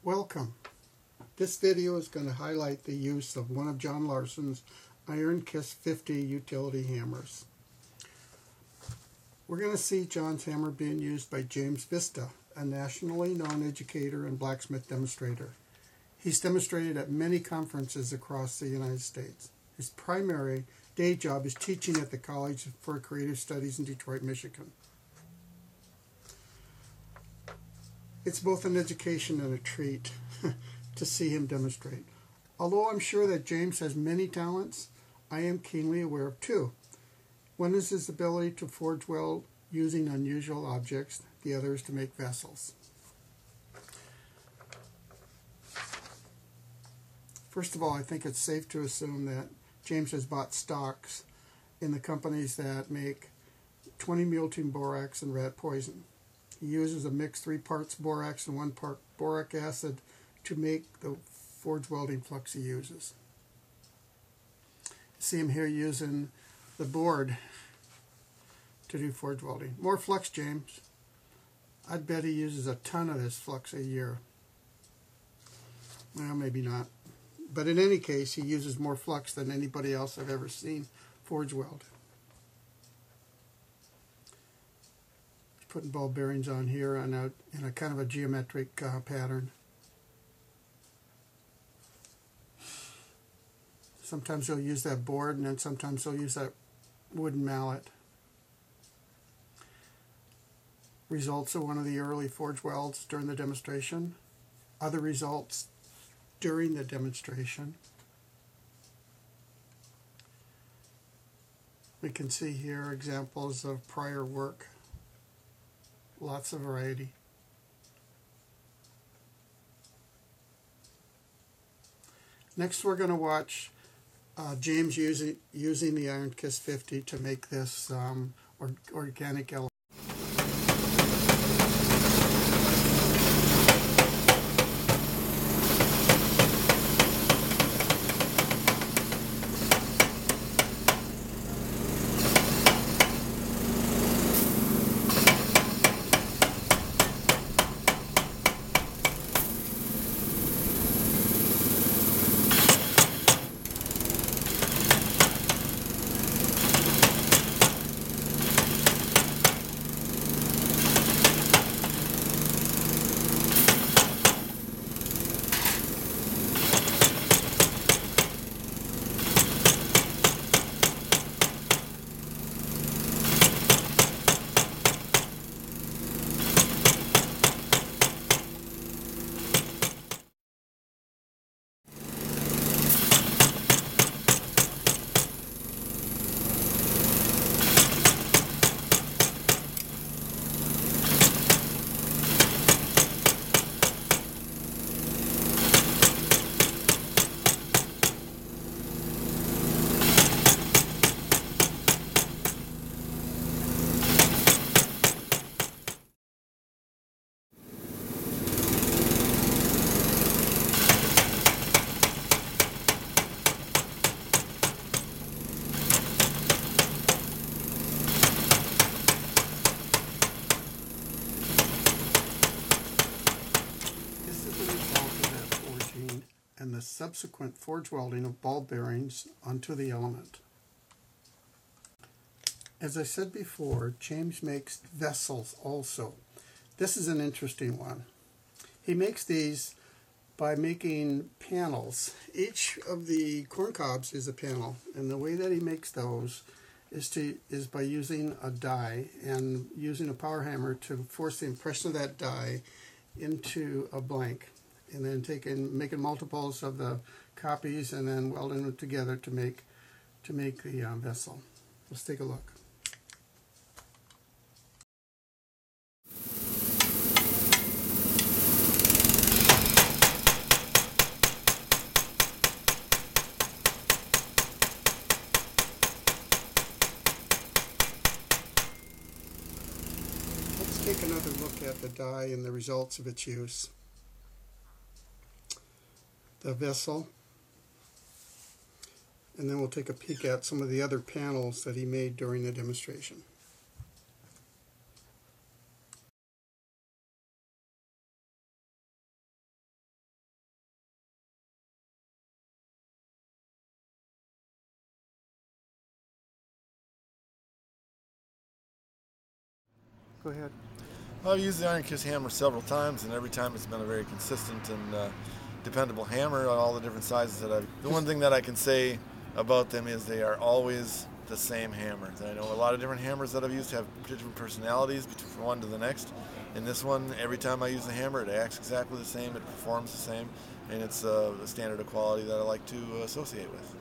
Welcome. This video is going to highlight the use of one of John Larson's Iron Kiss 50 utility hammers. We're going to see John's hammer being used by James Viste, a nationally known educator and blacksmith demonstrator. He's demonstrated at many conferences across the United States. His primary day job is teaching at the College for Creative Studies in Detroit, Michigan. It's both an education and a treat to see him demonstrate. Although I'm sure that James has many talents, I am keenly aware of two. One is his ability to forge weld using unusual objects. The other is to make vessels. First of all, I think it's safe to assume that James has bought stocks in the companies that make 20-multine borax and rat poison. He uses a mixed 3 parts borax and 1 part boric acid to make the forge welding flux he uses. You see him here using the board to do forge welding. More flux, James. I'd bet he uses a ton of this flux a year. Well, maybe not. But in any case, he uses more flux than anybody else I've ever seen forge weld. Putting ball bearings on here in a kind of a geometric pattern. Sometimes he'll use that board, and then sometimes he'll use that wooden mallet. Results of one of the early forge welds during the demonstration. Other results during the demonstration. We can see here examples of prior work. Lots of variety. Next we're going to watch James using the Iron Kiss 50 to make this organic element. And the subsequent forge welding of ball bearings onto the element. As I said before, James makes vessels also. This is an interesting one. He makes these by making panels. Each of the corn cobs is a panel, and the way that he makes those is by using a die and using a power hammer to force the impression of that die into a blank, and then making multiples of the copies and then welding them together to make the vessel. Let's take a look. Let's take another look at the die and the results of its use. The vessel, and then we'll take a peek at some of the other panels that he made during the demonstration. Go ahead. I've used the Iron Kiss hammer several times, and every time it's been a very consistent and dependable hammer on all the different sizes that I've. The one thing that I can say about them is they are always the same hammers. I know a lot of different hammers that I've used have different personalities from one to the next. In this one, every time I use the hammer, it acts exactly the same, it performs the same, and it's a standard of quality that I like to associate with.